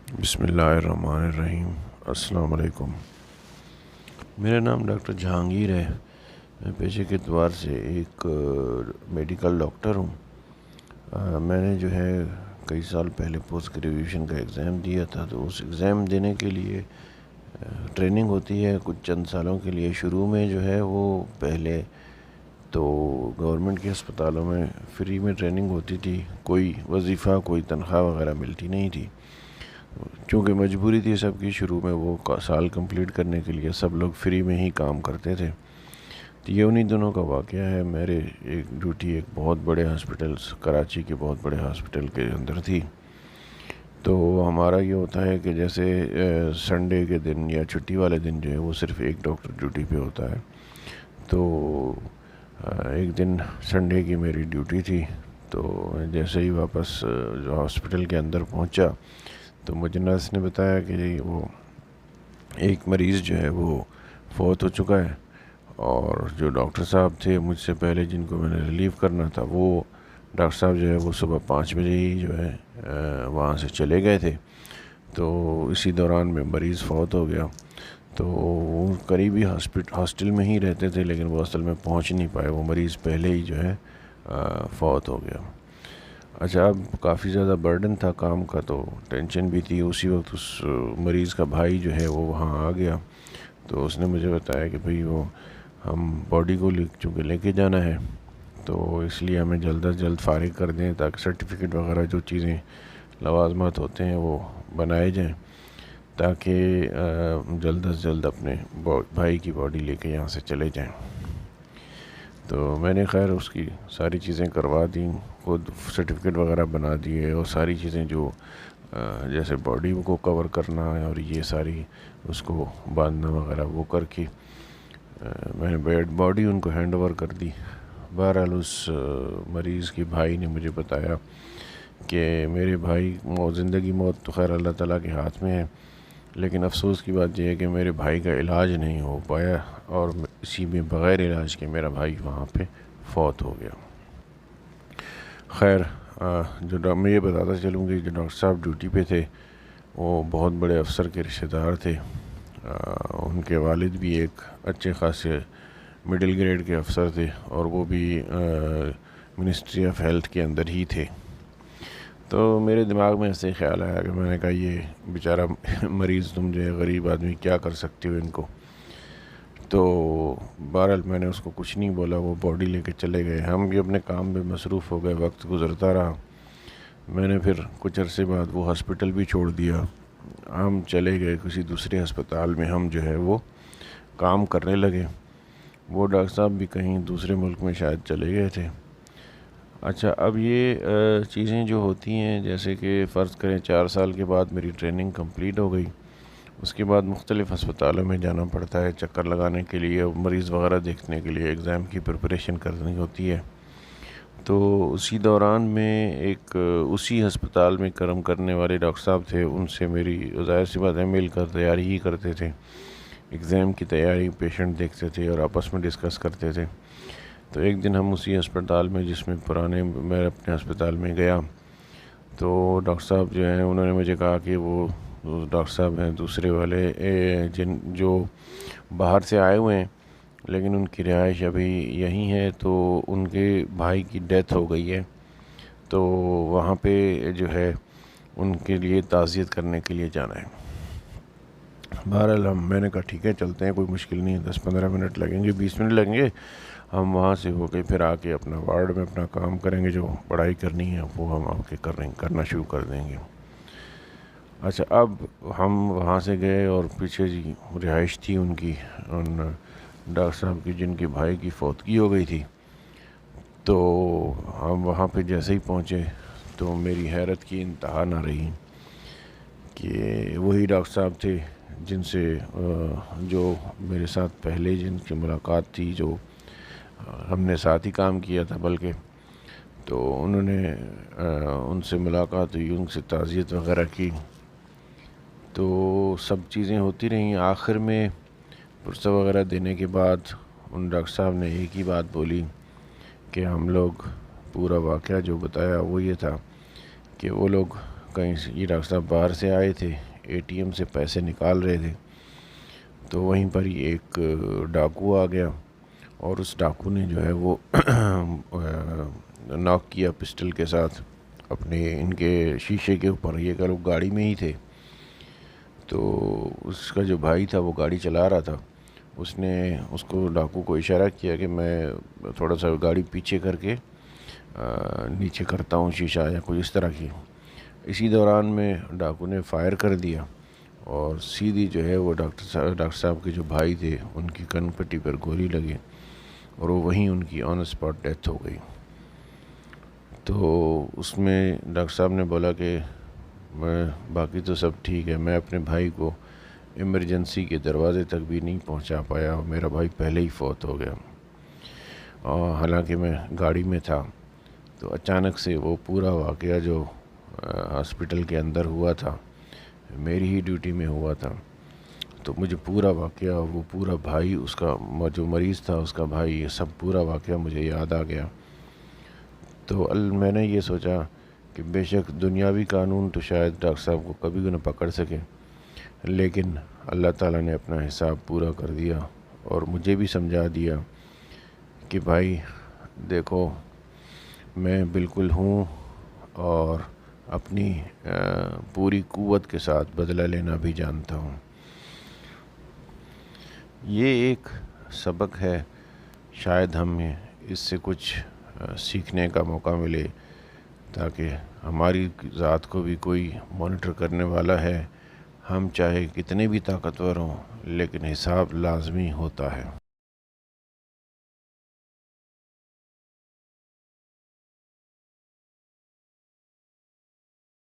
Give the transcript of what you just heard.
بسم اللہ الرحمن الرحیم۔ السلام علیکم۔ میرا نام ڈاکٹر جہانگیر ہے۔ میں پیشے کے اعتبار سے ایک میڈیکل ڈاکٹر ہوں۔ میں نے جو ہے کئی سال پہلے پوسٹ گریجویشن کا ایگزام دیا تھا، تو اس ایگزام دینے کے لیے ٹریننگ ہوتی ہے کچھ چند سالوں کے لیے۔ شروع میں جو ہے وہ پہلے تو گورنمنٹ کے ہسپتالوں میں فری میں ٹریننگ ہوتی تھی، کوئی وظیفہ کوئی تنخواہ وغیرہ ملتی نہیں تھی، چونکہ مجبوری تھی سب کی۔ شروع میں وہ سال کمپلیٹ کرنے کے لیے سب لوگ فری میں ہی کام کرتے تھے۔ تو یہ انہی دنوں کا واقعہ ہے۔ میرے ایک ڈیوٹی ایک بہت بڑے ہاسپٹل، کراچی کے بہت بڑے ہاسپٹل کے اندر تھی۔ تو ہمارا یہ ہوتا ہے کہ جیسے سنڈے کے دن یا چھٹی والے دن جو ہے وہ صرف ایک ڈاکٹر ڈیوٹی پہ ہوتا ہے۔ تو ایک دن سنڈے کی میری ڈیوٹی تھی، تو جیسے ہی واپس جو ہاسپٹل کے اندر پہنچا تو مجھے نرس نے بتایا کہ وہ ایک مریض جو ہے وہ فوت ہو چکا ہے، اور جو ڈاکٹر صاحب تھے مجھ سے پہلے جن کو میں نے ریلیو کرنا تھا، وہ ڈاکٹر صاحب جو ہے وہ صبح 5 بجے ہی جو ہے وہاں سے چلے گئے تھے۔ تو اسی دوران میں مریض فوت ہو گیا۔ تو وہ قریبی ہاسٹل میں ہی رہتے تھے، لیکن وہ اصل میں پہنچ نہیں پائے، وہ مریض پہلے ہی جو ہے فوت ہو گیا۔ اچھا، اب کافی زیادہ برڈن تھا کام کا، تو ٹینشن بھی تھی۔ اسی وقت اس مریض کا بھائی جو ہے وہ وہاں آ گیا، تو اس نے مجھے بتایا کہ بھئی وہ ہم باڈی کو چونکہ لے کے جانا ہے، تو اس لیے ہمیں جلد از جلد فارغ کر دیں تاکہ سرٹیفکیٹ وغیرہ جو چیزیں لوازمات ہوتے ہیں وہ بنائے جائیں، تاکہ جلد از جلد اپنے بھائی کی باڈی لے کے یہاں سے چلے جائیں۔ تو میں نے خیر اس کی ساری چیزیں کروا دیں، خود سرٹیفکیٹ وغیرہ بنا دیے، اور ساری چیزیں جو جیسے باڈی کو کور کرنا ہے اور یہ ساری اس کو باندھنا وغیرہ وہ کر کے میں نے بیڈ باڈی ان کو ہینڈ اوور کر دی۔ بہرحال اس مریض کے بھائی نے مجھے بتایا کہ میرے بھائی زندگی موت تو خیر اللہ تعالیٰ کے ہاتھ میں ہے، لیکن افسوس کی بات یہ ہے کہ میرے بھائی کا علاج نہیں ہو پایا، اور اسی میں بغیر علاج کے میرا بھائی وہاں پہ فوت ہو گیا۔ خیر میں یہ بتاتا چلوں کہ جو ڈاکٹر صاحب ڈیوٹی پہ تھے وہ بہت بڑے افسر کے رشتہ دار تھے۔ ان کے والد بھی ایک اچھے خاصے مڈل گریڈ کے افسر تھے، اور وہ بھی منسٹری آف ہیلتھ کے اندر ہی تھے۔ تو میرے دماغ میں ایسے خیال آیا کہ میں نے کہا یہ بیچارہ مریض، تم جو ہے غریب آدمی کیا کر سکتے ہو ان کو۔ تو بہرحال میں نے اس کو کچھ نہیں بولا، وہ باڈی لے کے چلے گئے، ہم بھی اپنے کام میں مصروف ہو گئے، وقت گزرتا رہا۔ میں نے پھر کچھ عرصے بعد وہ ہاسپٹل بھی چھوڑ دیا، ہم چلے گئے کسی دوسرے ہسپتال میں، ہم جو ہے وہ کام کرنے لگے۔ وہ ڈاکٹر صاحب بھی کہیں دوسرے ملک میں شاید چلے گئے تھے۔ اچھا، اب یہ چیزیں جو ہوتی ہیں، جیسے کہ فرض کریں 4 سال کے بعد میری ٹریننگ کمپلیٹ ہو گئی، اس کے بعد مختلف ہسپتالوں میں جانا پڑتا ہے چکر لگانے کے لیے، مریض وغیرہ دیکھنے کے لیے، ایگزام کی پریپریشن کرنی ہوتی ہے۔ تو اسی دوران میں ایک اسی ہسپتال میں کرم کرنے والے ڈاکٹر صاحب تھے، ان سے میری ظاہر سی بات ہے مل کر تیاری ہی کرتے تھے، ایگزام کی تیاری، پیشنٹ دیکھتے تھے اور آپس میں ڈسکس کرتے تھے۔ تو ایک دن ہم اسی ہسپتال میں، جس میں میں اپنے ہسپتال میں گیا، تو ڈاکٹر صاحب جو ہیں انہوں نے مجھے کہا کہ وہ ڈاکٹر صاحب ہیں دوسرے والے جو باہر سے آئے ہوئے ہیں، لیکن ان کی رہائش ابھی یہیں ہے، تو ان کے بھائی کی ڈیتھ ہو گئی ہے، تو وہاں پہ جو ہے ان کے لیے تعزیت کرنے کے لیے جانا ہے۔ بہرحال میں نے کہا ٹھیک ہے چلتے ہیں، کوئی مشکل نہیں ہے، 10-15 منٹ لگیں گے، 20 منٹ لگیں گے، ہم وہاں سے ہو کے پھر آ کے اپنا وارڈ میں اپنا کام کریں گے، جو پڑھائی کرنی ہے وہ ہم آ کے کرنا شروع کر دیں گے۔ اچھا، اب ہم وہاں سے گئے، اور پیچھے جی رہائش تھی ان کی، ان ڈاکٹر صاحب کی جن کے بھائی کی فوتگی ہو گئی تھی۔ تو ہم وہاں پہ جیسے ہی پہنچے تو میری حیرت کی انتہا نہ رہی کہ وہی ڈاکٹر صاحب تھے جن سے جو میرے ساتھ پہلے جن کی ملاقات تھی، جو ہم نے ساتھ ہی کام کیا تھا بلکہ، تو انہوں نے ان سے ملاقات ہوئی، ان سے تعزیت وغیرہ کی، تو سب چیزیں ہوتی رہیں۔ آخر میں پرسہ وغیرہ دینے کے بعد ان ڈاکٹر صاحب نے ایک ہی بات بولی کہ ہم لوگ پورا واقعہ جو بتایا وہ یہ تھا کہ وہ لوگ کہیں سے یہ ڈاکٹر صاحب باہر سے آئے تھے, ATM سے پیسے نکال رہے تھے, تو وہیں پر ہی ایک ڈاکو آ گیا, اور اس ڈاکو نے جو ہے وہ ناک کیا پسٹل کے ساتھ اپنے ان کے شیشے کے اوپر. یہ کہ لوگ گاڑی میں ہی تھے, تو اس کا جو بھائی تھا وہ گاڑی چلا رہا تھا. اس نے اس کو ڈاکو کو اشارہ کیا کہ میں تھوڑا سا گاڑی پیچھے کر کے نیچے کرتا ہوں شیشہ, یا کچھ اس طرح کی. اسی دوران میں ڈاکو نے فائر کر دیا, اور سیدھی جو ہے وہ ڈاکٹر صاحب کے جو بھائی تھے ان کی کن پٹی پر گولی لگی, اور وہ وہیں ان کی آن اسپاٹ ڈیتھ ہو گئی. تو اس میں ڈاکٹر صاحب نے بولا کہ میں باقی تو سب ٹھیک ہے, میں اپنے بھائی کو ایمرجنسی کے دروازے تک بھی نہیں پہنچا پایا, اور میرا بھائی پہلے ہی فوت ہو گیا. اور حالانکہ میں گاڑی میں تھا, تو اچانک سے وہ پورا واقعہ جو ہاسپٹل کے اندر ہوا تھا, میری ہی ڈیوٹی میں ہوا تھا, تو مجھے پورا واقعہ, وہ پورا بھائی اس کا جو مریض تھا اس کا بھائی, یہ سب پورا واقعہ مجھے یاد آ گیا. تو میں نے یہ سوچا کہ بے شک دنیاوی قانون تو شاید ڈاکٹر صاحب کو کبھی بھی نہ پکڑ سکے, لیکن اللہ تعالیٰ نے اپنا حساب پورا کر دیا, اور مجھے بھی سمجھا دیا کہ بھائی دیکھو میں بالکل ہوں, اور اپنی پوری قوت کے ساتھ بدلہ لینا بھی جانتا ہوں. یہ ایک سبق ہے, شاید ہمیں اس سے کچھ سیکھنے کا موقع ملے, تاکہ ہماری ذات کو بھی کوئی مانیٹر کرنے والا ہے. ہم چاہے کتنے بھی طاقتور ہوں, لیکن حساب لازمی ہوتا ہے.